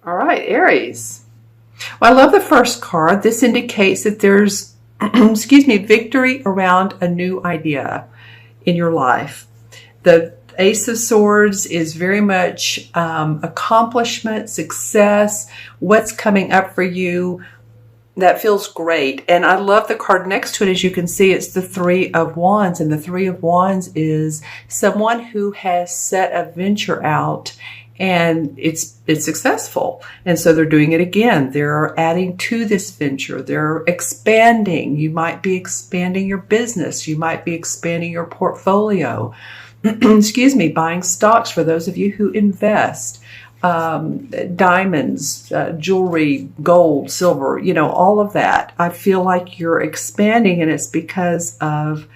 All right, Aries. Well, I love the first card. This indicates that there's, excuse me, victory around a new idea in your life. The Ace of Swords is very much accomplishment, success, what's coming up for you. That feels great. And I love the card next to it. As you can see, it's the Three of Wands. And the Three of Wands is someone who has set a venture out and it's successful. And so they're doing it again. They're adding to this venture. They're expanding. You might be expanding your business. You might be expanding your portfolio. Excuse me, buying stocks for those of you who invest. Diamonds, jewelry, gold, silver, all of that. I feel like you're expanding, and it's because of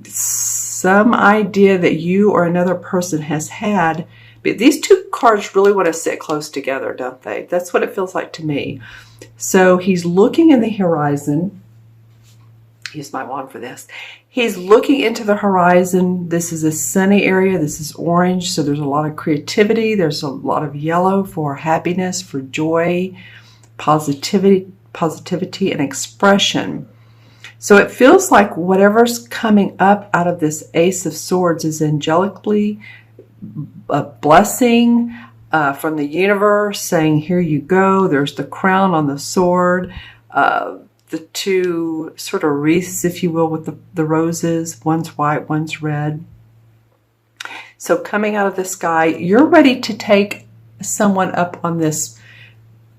some idea that you or another person has had. But these two cards really want to sit close together, don't they? That's what it feels like to me. So he's looking in the horizon. Use my wand for this. He's looking into the horizon. This is a sunny area. This is orange, so there's a lot of creativity. There's a lot of yellow for happiness, for joy, positivity, and expression. So it feels like whatever's coming up out of this Ace of Swords is angelically a blessing from the universe saying, here you go. There's the crown on the sword. The two sort of wreaths, if you will, with the roses. One's white, one's red. So coming out of the sky, you're ready to take someone up on this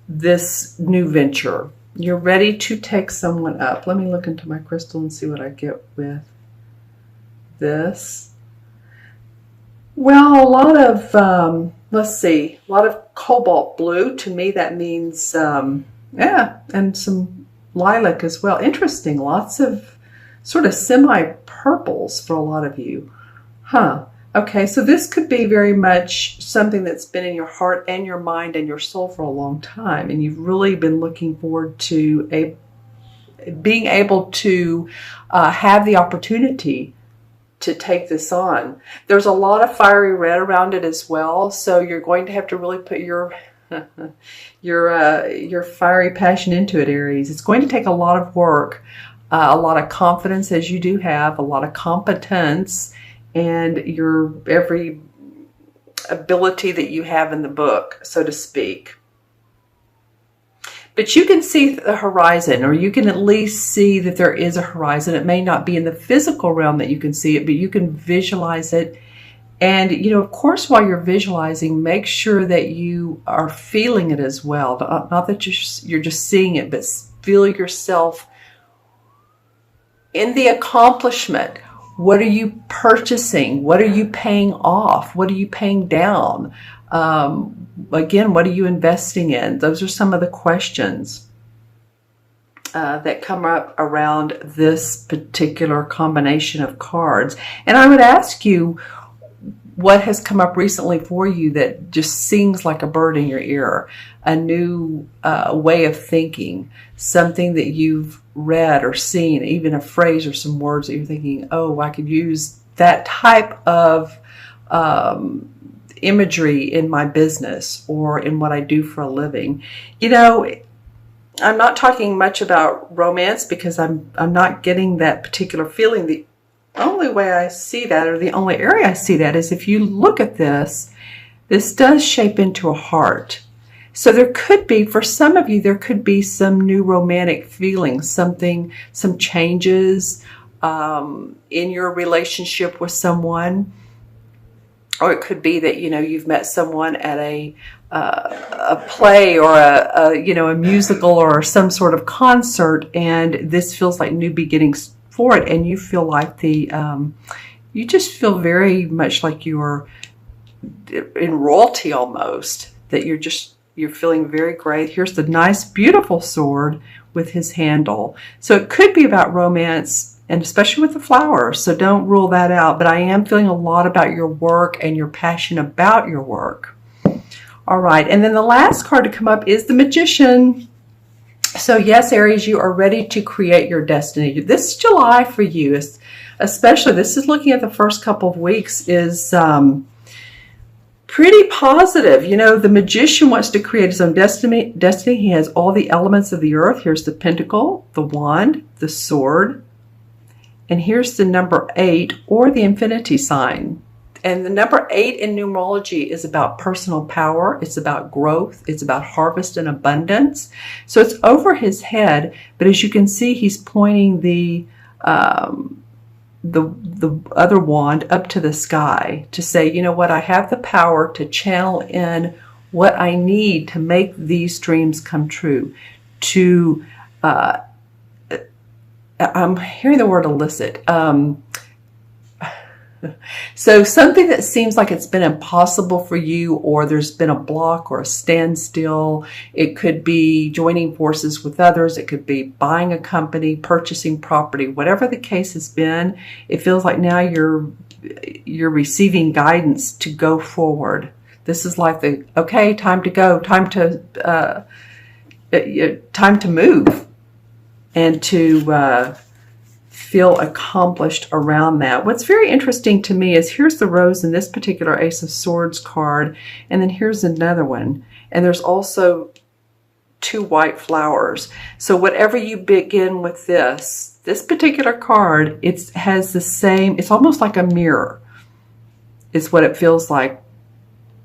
new venture. You're ready to take someone up. Let me look into my crystal and see what I get with this. Well, a lot of, let's see, a lot of cobalt blue. To me, that means, yeah, and some lilac as well. Interesting. Lots of sort of semi-purples for a lot of you. Huh. Okay, so this could be very much something that's been in your heart and your mind and your soul for a long time. And you've really been looking forward to being able to have the opportunity to take this on. There's a lot of fiery red around it as well. So you're going to have to really put your fiery passion into it, Aries. It's going to take a lot of work, a lot of confidence, as you do have, a lot of competence, and your every ability that you have in the book, so to speak. But you can see the horizon, or you can at least see that there is a horizon. It may not be in the physical realm that you can see it, but you can visualize it. And, of course, while you're visualizing, make sure that you are feeling it as well. Not that you're just seeing it, but feel yourself in the accomplishment. What are you purchasing? What are you paying off? What are you paying down? Again, what are you investing in? Those are some of the questions that come up around this particular combination of cards. And I would ask you, what has come up recently for you that just sings like a bird in your ear? A new way of thinking, something that you've read or seen, even a phrase or some words that you're thinking, oh, I could use that type of imagery in my business or in what I do for a living. I'm not talking much about romance because I'm not getting that particular feeling. The only way I see that, or the only area I see that, is if you look at this does shape into a heart. So there could be, for some of you, there could be some new romantic feelings, some changes in your relationship with someone. Or it could be that, you've met someone at a play or a musical or some sort of concert, and this feels like new beginnings for it, and you feel like you just feel very much like you're in royalty almost, that you're feeling very great. Here's the nice, beautiful sword with his handle. So it could be about romance, and especially with the flowers, so don't rule that out. But I am feeling a lot about your work and your passion about your work. All right, and then the last card to come up is the Magician. So yes, Aries, you are ready to create your destiny. This July for you, especially, this is looking at the first couple of weeks, is pretty positive. You know, the magician wants to create his own destiny. He has all the elements of the earth. Here's the pentacle, the wand, the sword, and here's the number 8 or the infinity sign. And the number 8 in numerology is about personal power. It's about growth. It's about harvest and abundance. So it's over his head, but as you can see, he's pointing the other wand up to the sky to say, you know what, I have the power to channel in what I need to make these dreams come true. To I'm hearing the word elicit. So something that seems like it's been impossible for you, or there's been a block or a standstill. It could be joining forces with others. It could be buying a company, purchasing property, whatever the case has been. It feels like now you're receiving guidance to go forward. This is like the, okay, time to go, time to move, and to feel accomplished around that. What's very interesting to me is here's the rose in this particular Ace of Swords card, and then here's another one, and there's also 2 white flowers. So whatever you begin with this particular card, it has the same, it's almost like a mirror is what it feels like.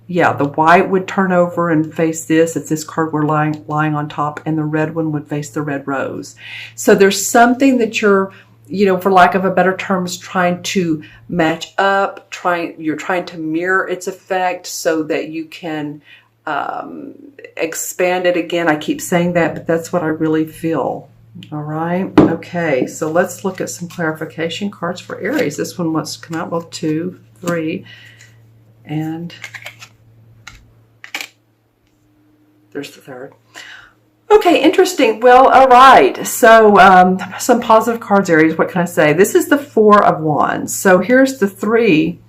Yeah, the white would turn over and face this if this card were lying on top, and the red one would face the red rose. So there's something that you're, you know, for lack of a better terms, trying to match up, you're trying to mirror its effect so that you can expand it again. I keep saying that, but that's what I really feel. All right. Okay. So let's look at some clarification cards for Aries. This one wants to come out. Well, 2, 3, and there's the third. Okay, interesting. Well, all right. So some positive cards, Aries. What can I say? This is the 4 of Wands. So here's the 3.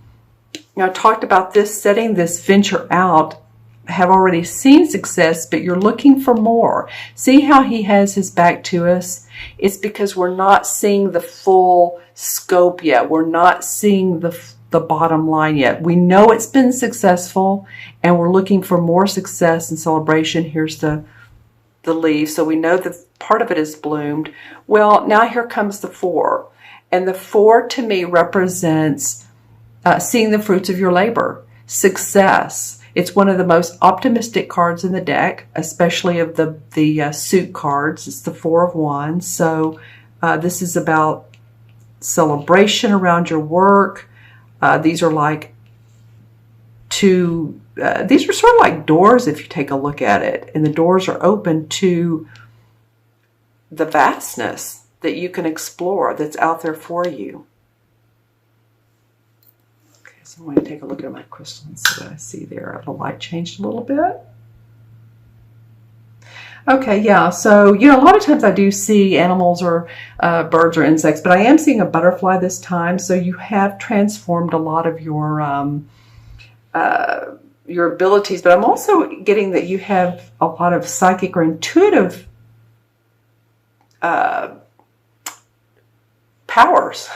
Now, I talked about this, setting this venture out, have already seen success, but you're looking for more. See how he has his back to us? It's because we're not seeing the full scope yet. We're not seeing the bottom line yet. We know it's been successful, and we're looking for more success and celebration. Here's the leaf, so we know that part of it is bloomed. Well, now here comes the 4, and the 4 to me represents seeing the fruits of your labor, success. It's one of the most optimistic cards in the deck, especially of the suit cards. It's the 4 of Wands. So this is about celebration around your work. These are like these are sort of like doors if you take a look at it, and the doors are open to the vastness that you can explore that's out there for you. Okay, so I'm going to take a look at my crystal and see what I see there. The light changed a little bit. Okay, yeah, so, you know, a lot of times I do see animals or birds or insects, but I am seeing a butterfly this time, so you have transformed a lot of your abilities, but I'm also getting that you have a lot of psychic or intuitive powers,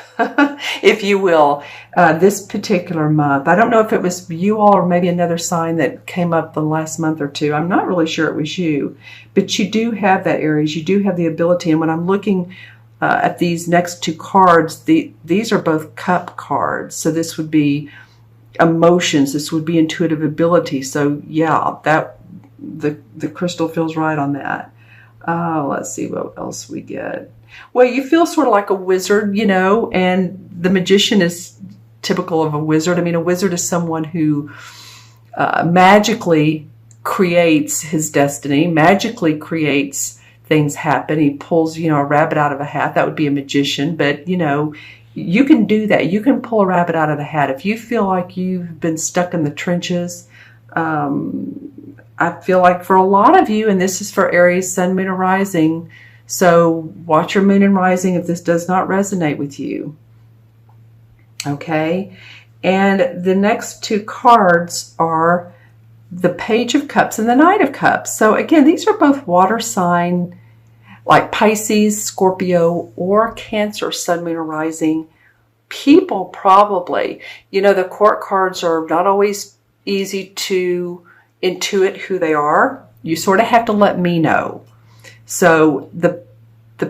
if you will, this particular month. I don't know if it was you all or maybe another sign that came up the last month or two. I'm not really sure it was you, but you do have that, Aries. You do have the ability, and when I'm looking at these next 2 cards, these are both cup cards, so this would be emotions, this would be intuitive ability. So yeah, that the crystal feels right on that. Let's see what else we get. Well, you feel sort of like a wizard, you know, and the magician is typical of a wizard. I mean, a wizard is someone who magically creates his destiny, magically creates things happen. He pulls, you know, a rabbit out of a hat. That would be a magician, but you know, you can do that. You can pull a rabbit out of the hat. If you feel like you've been stuck in the trenches, I feel like for a lot of you, and this is for Aries, Sun, Moon, and Rising, so watch your Moon and Rising if this does not resonate with you. Okay? And the next 2 cards are the Page of Cups and the Knight of Cups. So again, these are both water sign, like Pisces, Scorpio, or Cancer, Sun, Moon, or Rising people probably. You know, the court cards are not always easy to intuit who they are. You sort of have to let me know. So the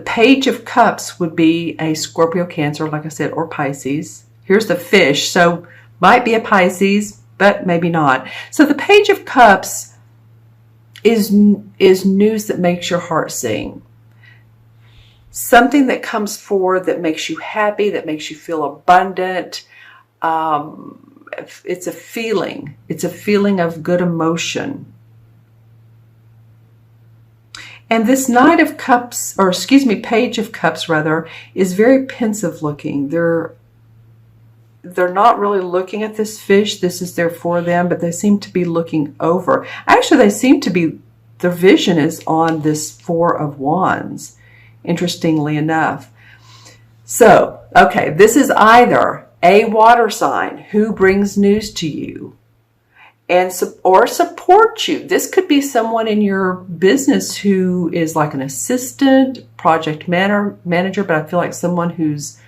Page of Cups would be a Scorpio, Cancer, like I said, or Pisces. Here's the Fish, so might be a Pisces, but maybe not. So the Page of Cups is news that makes your heart sing. Something that comes forward that makes you happy, that makes you feel abundant. It's a feeling. It's a feeling of good emotion. And this Knight of Cups, or excuse me, Page of Cups rather, is very pensive looking. They're not really looking at this fish. This is there for them, but they seem to be looking over. Actually, they seem to be, their vision is on this Four of Wands, interestingly enough. So, okay, this is either a water sign who brings news to you or support you. This could be someone in your business who is like an assistant, project manager, but I feel like someone who's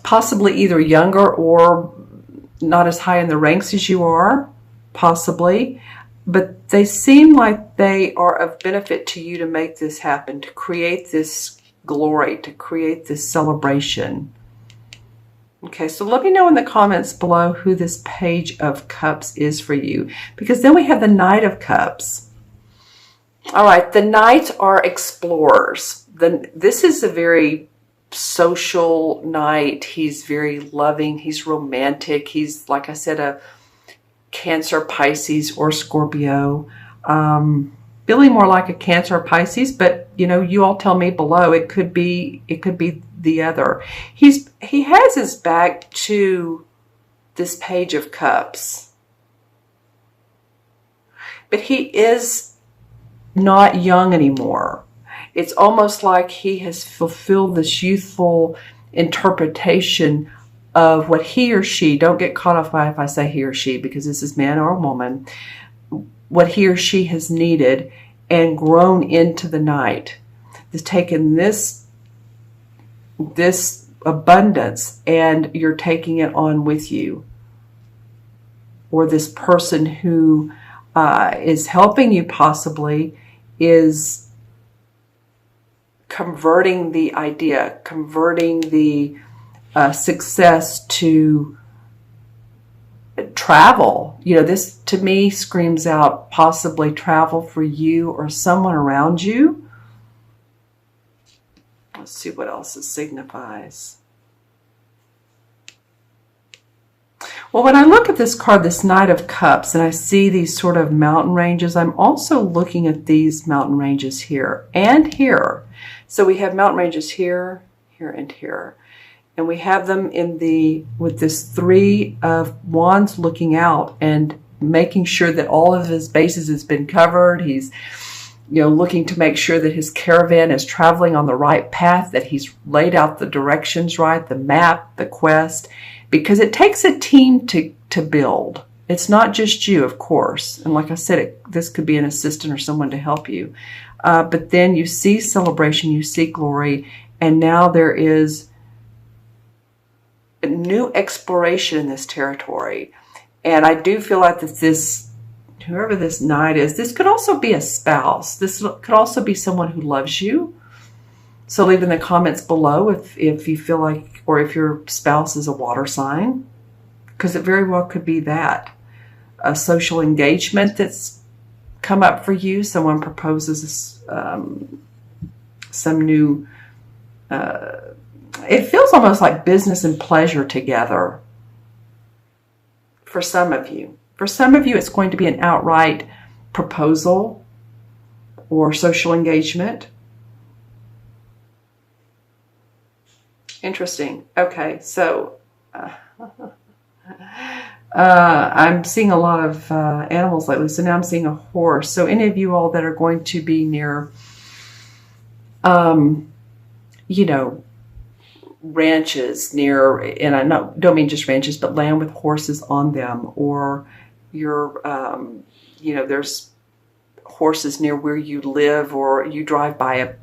possibly either younger or not as high in the ranks as you are, possibly. But they seem like they are of benefit to you to make this happen, to create this glory, to create this celebration. Okay, so let me know in the comments below who this Page of Cups is for you, because then we have the Knight of Cups. All right, the Knights are explorers. This is a very social knight. He's very loving. He's romantic. He's, like I said, a Cancer, Pisces, or Scorpio. Feeling more like a Cancer or Pisces, but you all tell me below. It could be the other. He has his back to this Page of Cups, but he is not young anymore. It's almost like he has fulfilled this youthful interpretation of what he or she, don't get caught off by if I say he or she, because this is man or woman, what he or she has needed and grown into the night. Has taken this abundance and you're taking it on with you. Or this person who is helping you possibly is converting the idea, converting the success to travel. This to me screams out possibly travel for you or someone around you. Let's see what else it signifies. Well, when I look at this card, this Knight of Cups, and I see these sort of mountain ranges, I'm also looking at these mountain ranges here and here. So we have mountain ranges here, here, and here. And we have them with this Three of Wands looking out and making sure that all of his bases has been covered. He's, looking to make sure that his caravan is traveling on the right path, that he's laid out the directions right, the map, the quest, because it takes a team to build. It's not just you, of course. And like I said, this could be an assistant or someone to help you. But then you see celebration, you see glory, and now there is a new exploration in this territory. And I do feel like that whoever this knight is, this could also be a spouse. This could also be someone who loves you. So leave in the comments below if you feel like, or if your spouse is a water sign, because it very well could be that. A social engagement that's come up for you. Someone proposes some new, it feels almost like business and pleasure together for some of you. For some of you, it's going to be an outright proposal or social engagement. Interesting. Okay, so I'm seeing a lot of animals lately. So now I'm seeing a horse. So any of you all that are going to be near, ranches near, and I don't mean just ranches, but land with horses on them, or there's horses near where you live, or you drive by a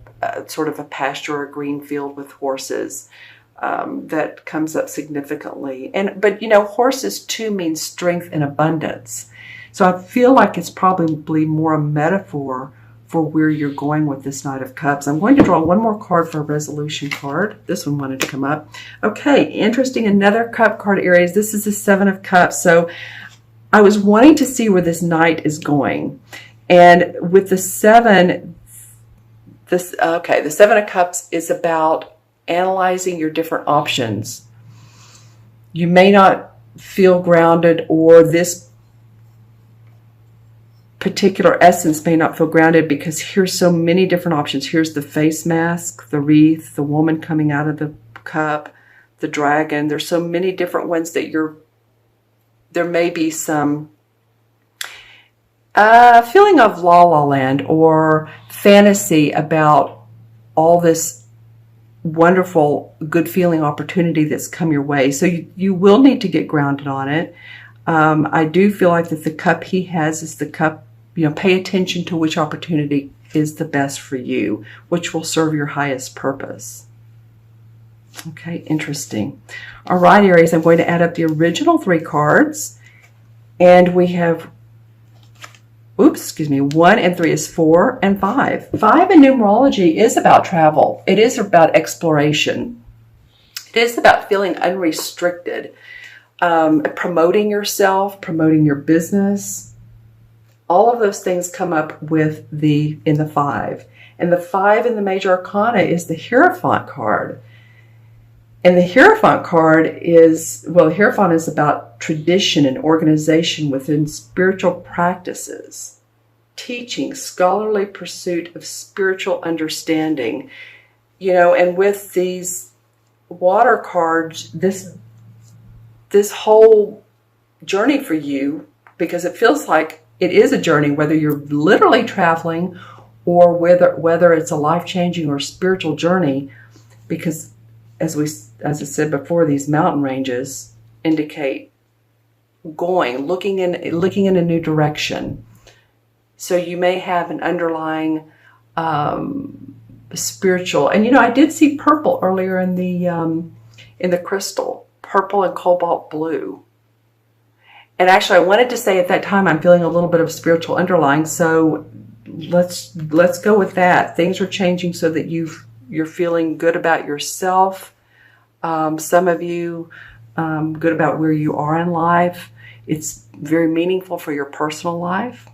sort of a pasture or a green field with horses. that comes up significantly. But horses too mean strength and abundance. So I feel like it's probably more a metaphor for where you're going with this Knight of Cups. I'm going to draw one more card for a resolution card. This one wanted to come up. Okay, interesting. Another cup card, Aries. This is the Seven of Cups. So I was wanting to see where this Knight is going. And with the Seven, the Seven of Cups is about analyzing your different options. You may not feel grounded, or this particular essence may not feel grounded because here's so many different options. Here's the face mask, the wreath, the woman coming out of the cup, the dragon. There's so many different ones that there may be some feeling of la la land or fantasy about all this wonderful, good feeling opportunity that's come your way. So you will need to get grounded on it. I do feel like that the cup he has is the cup, pay attention to which opportunity is the best for you, which will serve your highest purpose. Okay, interesting. All right, Aries, I'm going to add up the original 3 cards. And we have, 1 and 3 is 4 and 5. 5 in numerology is about travel. It is about exploration. It is about feeling unrestricted, promoting yourself, promoting your business. All of those things come up in the 5. And the 5 in the major arcana is the Hierophant card. And the Hierophant card the Hierophant is about tradition and organization within spiritual practices, teaching, scholarly pursuit of spiritual understanding. And with these water cards, this whole journey for you, because it feels like it is a journey, whether you're literally traveling or whether it's a life-changing or spiritual journey, because as I said before, these mountain ranges indicate looking in a new direction. So you may have an underlying spiritual, and I did see purple earlier in the crystal, purple and cobalt blue. And actually, I wanted to say at that time I'm feeling a little bit of spiritual underlying. So let's go with that. Things are changing so that you're feeling good about yourself. Some of you good about where you are in life. It's very meaningful for your personal life.